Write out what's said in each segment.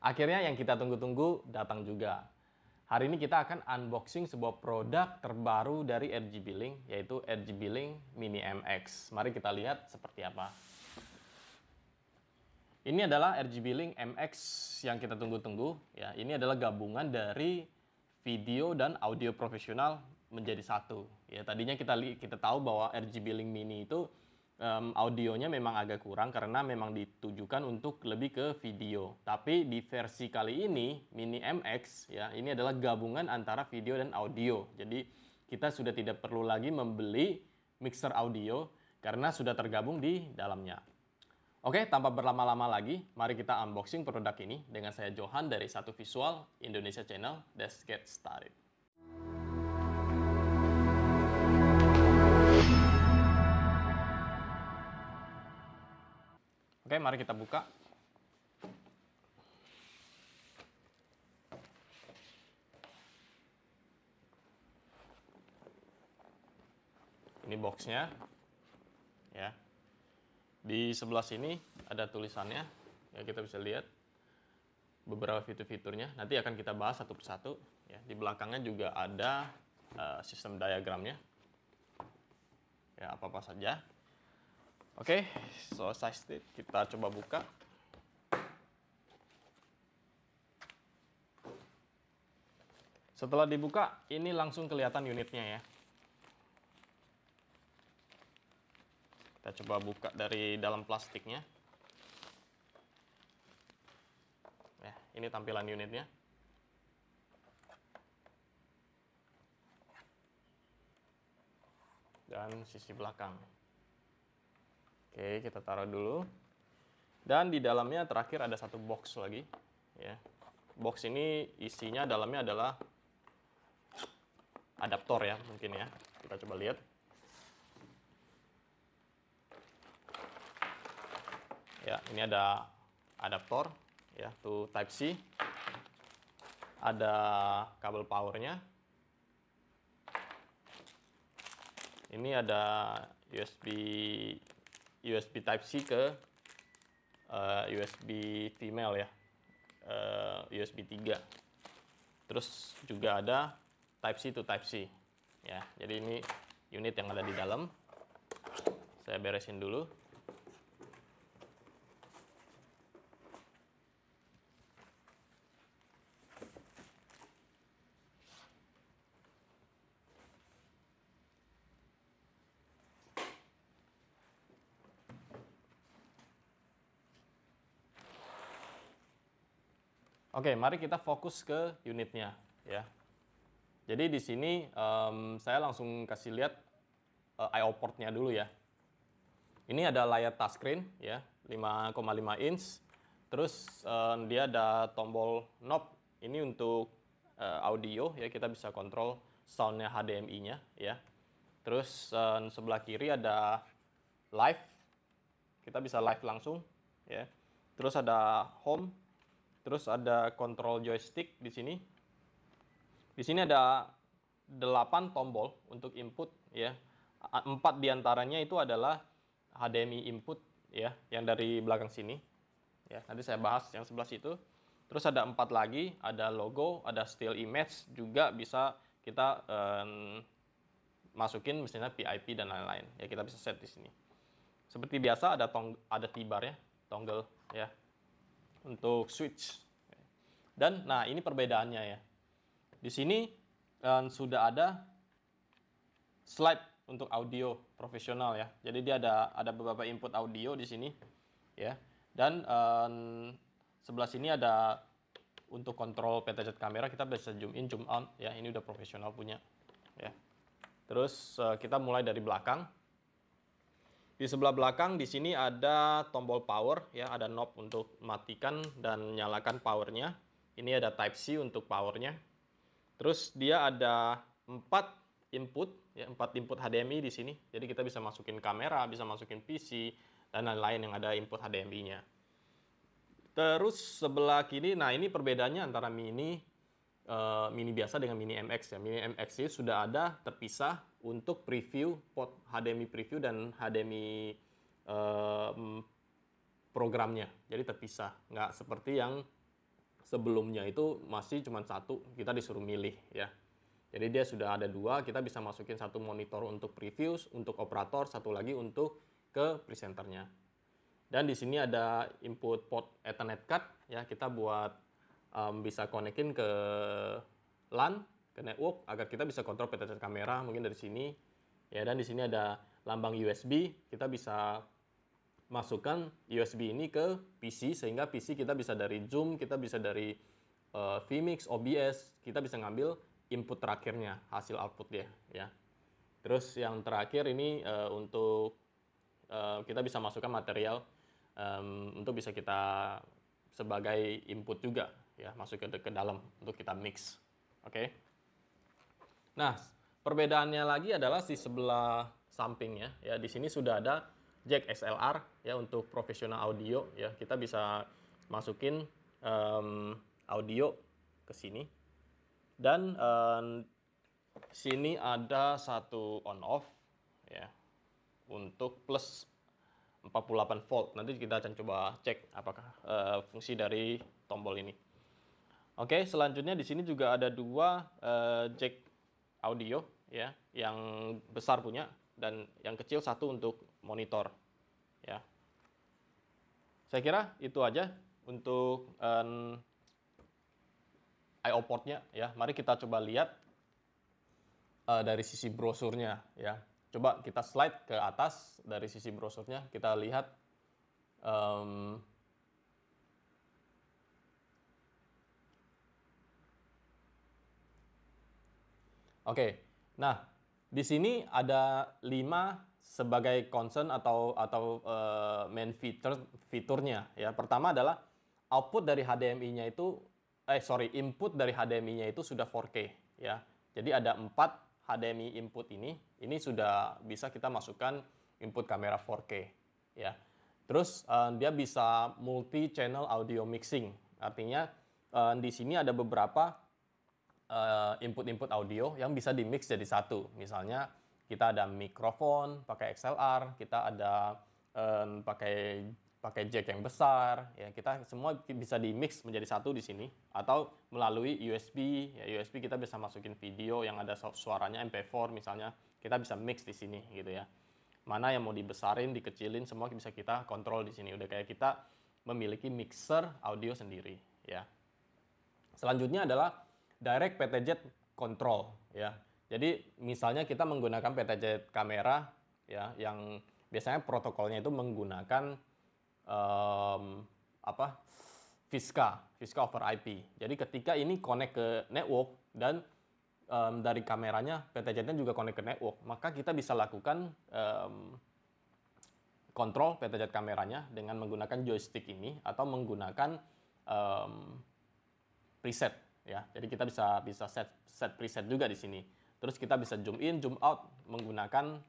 Akhirnya yang kita tunggu-tunggu datang juga. Hari ini kita akan unboxing sebuah produk terbaru dari RGB Link, yaitu RGB Link Mini MX. Mari kita lihat seperti apa. Ini adalah RGB Link MX yang kita tunggu-tunggu. Ya, ini adalah gabungan dari video dan audio profesional menjadi satu. Ya, tadinya kita tahu bahwa RGB Link Mini itu audionya memang agak kurang karena memang ditujukan untuk lebih ke video. Tapi di versi kali ini Mini MX ya, ini adalah gabungan antara video dan audio. Jadi kita sudah tidak perlu lagi membeli mixer audio karena sudah tergabung di dalamnya. Oke, tanpa berlama-lama lagi, mari kita unboxing produk ini dengan saya Johan dari Satu Visual Indonesia Channel. Let's get started. Oke, mari kita buka. Ini boxnya, ya. Di sebelah sini ada tulisannya, ya kita bisa lihat beberapa fitur-fiturnya. Nanti akan kita bahas satu persatu. Ya, di belakangnya juga ada sistem diagramnya, ya apa-apa saja. Oke, selesai. Kita coba buka. Setelah dibuka, ini langsung kelihatan unitnya ya. Kita coba buka dari dalam plastiknya. Ya, ini tampilan unitnya. Dan sisi belakang. Oke, kita taruh dulu. Dan di dalamnya terakhir ada satu box lagi. Ya. Box ini isinya dalamnya adalah adaptor ya, mungkin ya. Kita coba lihat. Ya, ini ada adaptor ya, tuh Type C. Ada kabel powernya. Ini ada USB Type C ke USB female ya, USB 3. Terus juga ada Type C to Type C. Ya, jadi ini unit yang ada di dalam. Saya beresin dulu. Oke, mari kita fokus ke unitnya ya. Jadi di sini saya langsung kasih lihat I/O port-nya dulu ya. Ini ada layar touchscreen ya, 5,5 inch. Terus dia ada tombol knob. Ini untuk audio ya, kita bisa kontrol sound-nya HDMI-nya ya. Terus sebelah kiri ada live. Kita bisa live langsung ya. Terus ada home. Terus ada kontrol joystick di sini. Di sini ada 8 tombol untuk input ya. 4 diantaranya itu adalah HDMI input ya, yang dari belakang sini. Ya, nanti saya bahas yang sebelah situ. Terus ada 4 lagi, ada logo, ada still image, juga bisa kita masukin misalnya PIP dan lain-lain. Ya, kita bisa set di sini. Seperti biasa ada T-bar ya, toggle ya, untuk switch. Dan nah ini perbedaannya ya. Di sini sudah ada slide untuk audio profesional ya. Jadi dia ada beberapa input audio di sini ya. Dan sebelah sini ada untuk kontrol PTZ kamera, kita bisa zoom in, zoom out ya. Ini udah profesional punya ya. Terus kita mulai dari belakang. Di sebelah belakang di sini ada tombol power ya, ada knob untuk matikan dan nyalakan powernya. Ini ada Type C untuk powernya. Terus dia ada 4 input ya, 4 input HDMI di sini. Jadi kita bisa masukin kamera, bisa masukin PC dan lain-lain yang ada input HDMI-nya. Terus sebelah kiri, nah ini perbedaannya antara mini biasa dengan Mini MX ya. Mini MX ini sudah ada terpisah untuk preview, port HDMI preview dan HDMI programnya. Jadi terpisah, nggak seperti yang sebelumnya itu masih cuma satu, kita disuruh milih ya. Jadi dia sudah ada dua, kita bisa masukin satu monitor untuk preview, untuk operator, satu lagi untuk ke presenternya. Dan di sini ada input port Ethernet card ya, kita buat bisa konekin ke LAN, ke network agar kita bisa kontrol PTZ kamera mungkin dari sini. Ya, dan di sini ada lambang USB, kita bisa masukkan USB ini ke PC sehingga PC kita bisa dari Zoom, kita bisa dari vMix, OBS, kita bisa ngambil input terakhirnya, hasil output dia ya. Terus yang terakhir ini untuk kita bisa masukkan material untuk bisa kita sebagai input juga ya, masuk ke dalam untuk kita mix. Oke. Nah, perbedaannya lagi adalah di sebelah sampingnya ya. Di sini sudah ada jack XLR ya untuk profesional audio ya. Kita bisa masukin audio ke sini. Dan sini ada satu on off ya untuk plus 48 volt. Nanti kita akan coba cek apakah fungsi dari tombol ini. Oke, selanjutnya di sini juga ada dua jack audio ya, yang besar punya dan yang kecil satu untuk monitor ya. Saya kira itu aja untuk I/O portnya ya. Mari kita coba lihat dari sisi brosurnya ya. Coba kita slide ke atas dari sisi brosurnya, kita lihat oke. Nah, di sini ada 5 sebagai concern atau main fiturnya ya. Pertama adalah output dari HDMI-nya itu input dari HDMI-nya itu sudah 4K ya. Jadi ada 4 HDMI input ini sudah bisa kita masukkan input kamera 4K ya. Terus dia bisa multi channel audio mixing. Artinya di sini ada beberapa input-input audio yang bisa di-mix jadi satu. Misalnya kita ada mikrofon pakai XLR, kita ada pakai jack yang besar, ya kita semua bisa di-mix menjadi satu di sini. Atau melalui USB, ya USB kita bisa masukin video yang ada suaranya MP4 misalnya, kita bisa mix di sini gitu ya. Mana yang mau dibesarin, dikecilin, semua bisa kita kontrol di sini. Udah kayak kita memiliki mixer audio sendiri ya. Selanjutnya adalah direct PTZ control ya. Jadi misalnya kita menggunakan PTZ kamera ya, yang biasanya protokolnya itu menggunakan VISCA over IP. Jadi ketika ini connect ke network dan dari kameranya PTZ-nya juga connect ke network, maka kita bisa lakukan kontrol PTZ kameranya dengan menggunakan joystick ini atau menggunakan preset ya. Jadi kita bisa set preset juga di sini. Terus kita bisa zoom in, zoom out menggunakan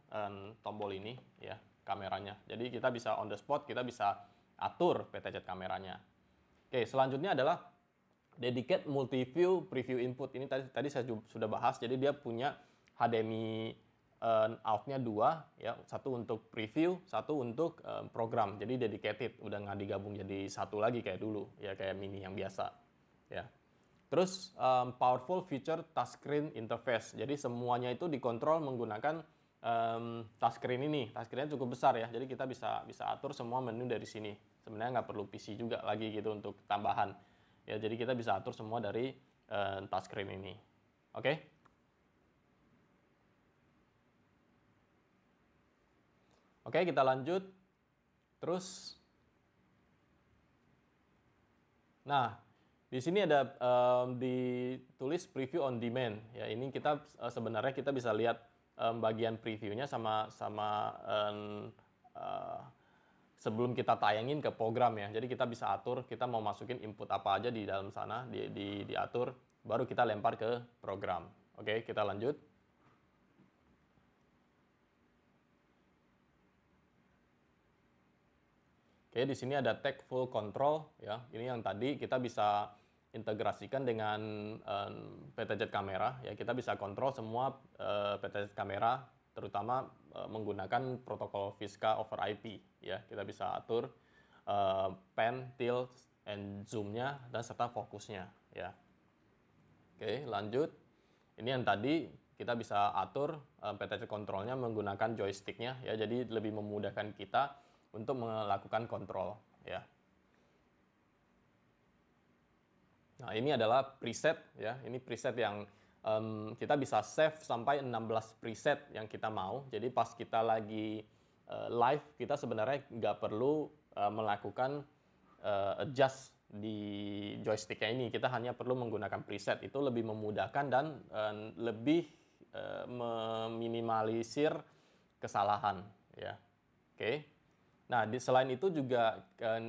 tombol ini ya, kameranya. Jadi kita bisa on the spot, kita bisa atur PTZ kameranya. Oke, selanjutnya adalah dedicated multi view preview input. Ini tadi saya sudah bahas. Jadi dia punya HDMI out-nya 2 ya, satu untuk preview, satu untuk program. Jadi dedicated, udah nggak digabung jadi satu lagi kayak dulu ya, kayak mini yang biasa ya. Terus powerful feature touchscreen interface. Jadi semuanya itu dikontrol menggunakan touchscreen ini. Touchscreen-nya cukup besar ya. Jadi kita bisa atur semua menu dari sini. Sebenarnya nggak perlu PC juga lagi gitu untuk tambahan. Ya, jadi kita bisa atur semua dari touchscreen ini. Oke? Oke, kita lanjut. Terus nah, di sini ada ditulis preview on demand. Ya, ini kita sebenarnya kita bisa lihat bagian previewnya sama sebelum kita tayangin ke program ya. Jadi kita bisa atur, kita mau masukin input apa aja di dalam sana, diatur, baru kita lempar ke program. Oke, kita lanjut. Oke, di sini ada tag full control ya. Ini yang tadi kita bisa integrasikan dengan PTZ kamera ya. Kita bisa kontrol semua PTZ kamera, terutama menggunakan protokol VISCA over IP ya. Kita bisa atur pan, tilt, and zoom-nya, dan serta fokusnya ya. Oke, lanjut. Ini yang tadi kita bisa atur PTT control-nya menggunakan joystick-nya ya, jadi lebih memudahkan kita untuk melakukan kontrol ya. Nah, ini adalah preset ya. Ini preset yang kita bisa save sampai 16 preset yang kita mau. Jadi pas kita lagi live, kita sebenarnya nggak perlu melakukan adjust di joysticknya ini. Kita hanya perlu menggunakan preset. Itu lebih memudahkan dan lebih meminimalisir kesalahan ya. Oke. Nah, selain itu juga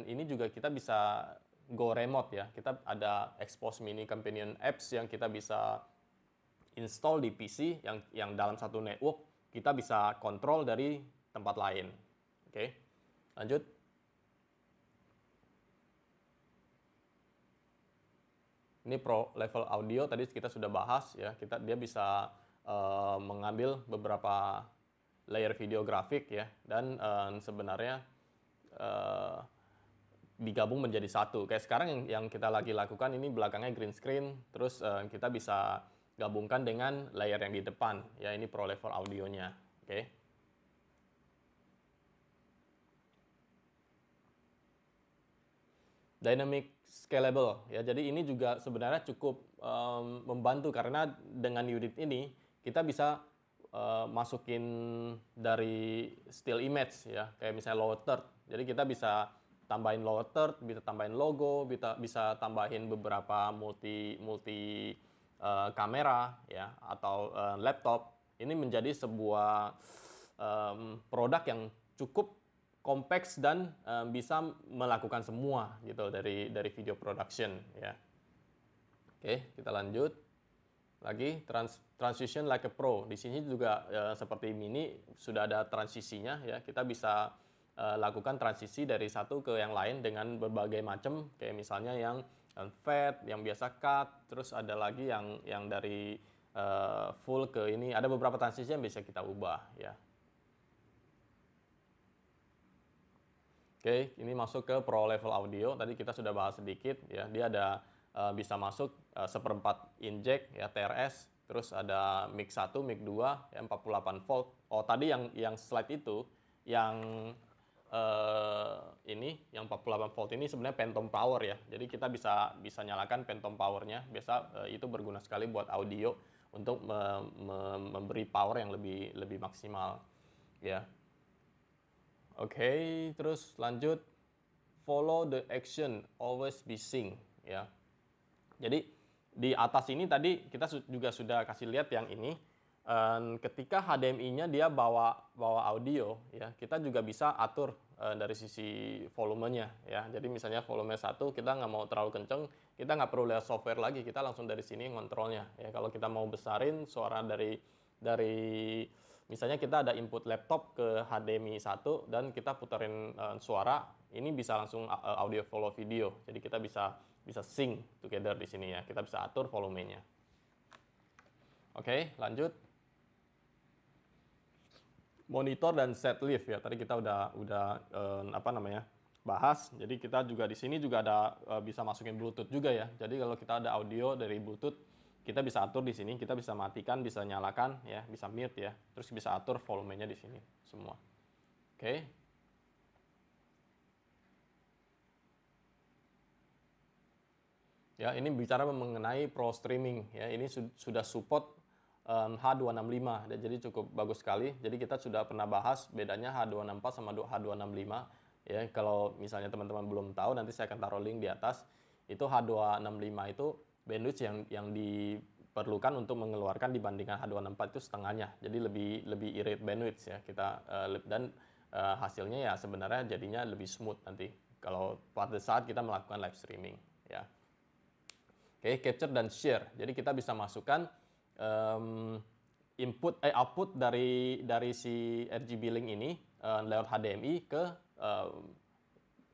ini juga kita bisa go remote ya. Kita ada Expose Mini Companion apps yang kita bisa install di PC yang dalam satu network kita bisa kontrol dari tempat lain. Oke. Lanjut. Ini Pro Level Audio tadi kita sudah bahas ya. Dia bisa mengambil beberapa layer video grafik ya, dan sebenarnya digabung menjadi satu. Kayak sekarang yang kita lagi lakukan ini belakangnya green screen, terus kita bisa gabungkan dengan layer yang di depan ya. Ini Pro Level Audionya. Oke. Dynamic scalable ya. Jadi ini juga sebenarnya cukup membantu karena dengan unit ini kita bisa masukin dari still image ya, kayak misalnya lower third. Jadi kita bisa tambahin lower third, bisa tambahin logo, bisa tambahin beberapa multi kamera ya, atau laptop. Ini menjadi sebuah produk yang cukup kompleks dan bisa melakukan semua gitu dari video production ya. Oke, kita lanjut lagi. Transition like a pro. Di sini juga seperti Mini sudah ada transisinya ya. Kita bisa lakukan transisi dari satu ke yang lain dengan berbagai macam, kayak misalnya yang fade, yang biasa cut, terus ada lagi yang dari full ke ini. Ada beberapa transisi yang bisa kita ubah ya. Oke, ini masuk ke Pro Level Audio. Tadi kita sudah bahas sedikit ya. Dia ada bisa masuk 1/4 inject ya, TRS. Terus ada mic 1, mic 2 ya, 48 volt. Oh, tadi yang slide itu yang ini yang 48 volt ini sebenarnya phantom power ya. Jadi kita bisa nyalakan phantom powernya. Biasa itu berguna sekali buat audio untuk memberi power yang lebih maksimal ya. Oke, terus lanjut. Follow the action, always be sync ya. Jadi di atas ini tadi kita juga sudah kasih lihat yang ini. Ketika HDMI-nya dia bawa audio ya, kita juga bisa atur dari sisi volumenya ya. Jadi misalnya volume 1 kita nggak mau terlalu kenceng, kita nggak perlu lihat software lagi, kita langsung dari sini ngontrolnya ya. Kalau kita mau besarin suara dari misalnya kita ada input laptop ke HDMI 1 dan kita puterin suara, ini bisa langsung audio follow video. Jadi kita bisa sync together di sini ya. Kita bisa atur volumenya. Oke, lanjut. Monitor dan set lift ya. Tadi kita udah bahas. Jadi kita juga di sini juga ada bisa masukin Bluetooth juga ya. Jadi kalau kita ada audio dari Bluetooth, kita bisa atur di sini, kita bisa matikan, bisa nyalakan ya, bisa mute ya. Terus bisa atur volumenya di sini semua. Oke. Ya, ini bicara mengenai Pro Streaming ya. Ini sudah support H265 dan jadi cukup bagus sekali. Jadi kita sudah pernah bahas bedanya H264 sama H265 ya. Kalau misalnya teman-teman belum tahu, nanti saya akan taruh link di atas. Itu H265 itu bandwidth yang diperlukan untuk mengeluarkan dibandingkan H264 itu setengahnya. Jadi lebih irit bandwidth ya kita dan hasilnya ya sebenarnya jadinya lebih smooth nanti kalau pada saat kita melakukan live streaming ya. Oke, capture dan share. Jadi kita bisa masukkan output dari si RGB link ini lewat HDMI ke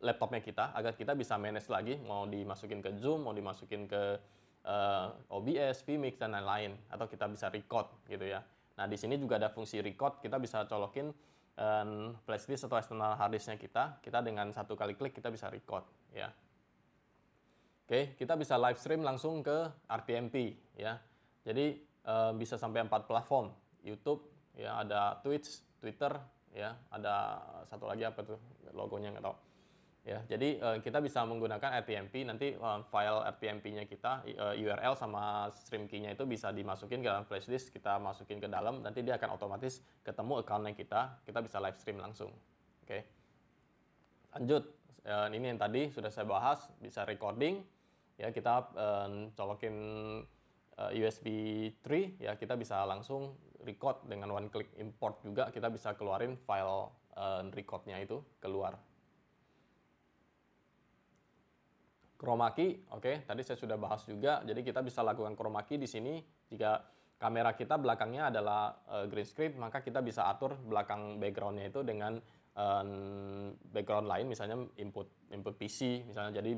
laptopnya kita agar kita bisa manage lagi, mau dimasukin ke Zoom, mau dimasukin ke OBS, vMix dan lain-lain, atau kita bisa record gitu ya. Nah, di sini juga ada fungsi record, kita bisa colokin flash disk atau external hard disknya kita dengan satu kali klik kita bisa record ya. Oke, kita bisa live stream langsung ke RTMP ya. Jadi bisa sampai 4 platform, YouTube, ya ada Twitch, Twitter, ya ada satu lagi apa tuh logonya nggak tahu. Ya, jadi kita bisa menggunakan RTMP, nanti file RTMP-nya kita, URL sama stream key-nya itu bisa dimasukin ke dalam flash disk, kita masukin ke dalam, nanti dia akan otomatis ketemu account-nya kita bisa live stream langsung. Oke. Lanjut, ini yang tadi sudah saya bahas, bisa recording, ya kita colokin USB 3, ya kita bisa langsung record dengan one click import juga, kita bisa keluarin file recordnya itu keluar. Chroma key, oke, tadi saya sudah bahas juga, jadi kita bisa lakukan chroma key di sini. Jika kamera kita belakangnya adalah green screen, maka kita bisa atur belakang background-nya itu dengan background lain, misalnya input PC, misalnya, jadi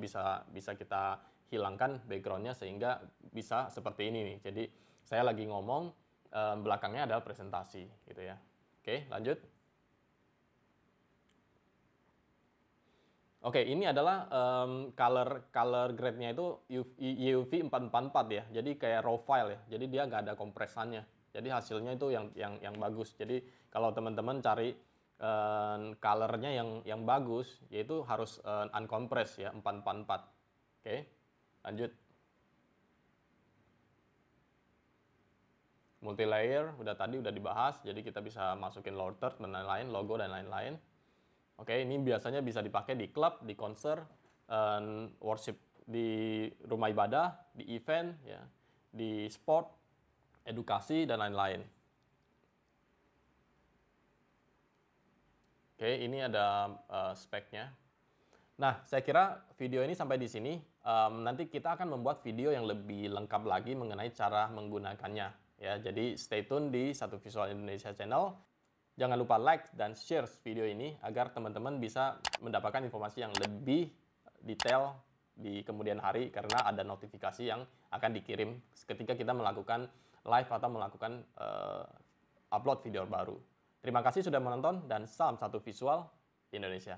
bisa kita hilangkan background-nya sehingga bisa seperti ini nih. Jadi saya lagi ngomong, belakangnya adalah presentasi, gitu ya. Oke, lanjut. Oke, ini adalah color grade-nya itu EUV 444 ya. Jadi kayak raw file ya. Jadi dia nggak ada kompresannya. Jadi hasilnya itu yang bagus. Jadi kalau teman-teman cari color-nya yang bagus, yaitu harus uncompressed ya, 444. Oke, lanjut. Multilayer udah dibahas. Jadi kita bisa masukin lower third dan lain-lain, logo dan lain-lain. Oke, ini biasanya bisa dipakai di klub, di konser, worship di rumah ibadah, di event, ya, di sport, edukasi, dan lain-lain. Oke, ini ada speknya. Nah, saya kira video ini sampai di sini. Nanti kita akan membuat video yang lebih lengkap lagi mengenai cara menggunakannya. Ya, jadi stay tune di Satu Visual Indonesia channel. Jangan lupa like dan share video ini agar teman-teman bisa mendapatkan informasi yang lebih detail di kemudian hari, karena ada notifikasi yang akan dikirim ketika kita melakukan live atau melakukan upload video baru. Terima kasih sudah menonton dan salam Satu Visual Indonesia.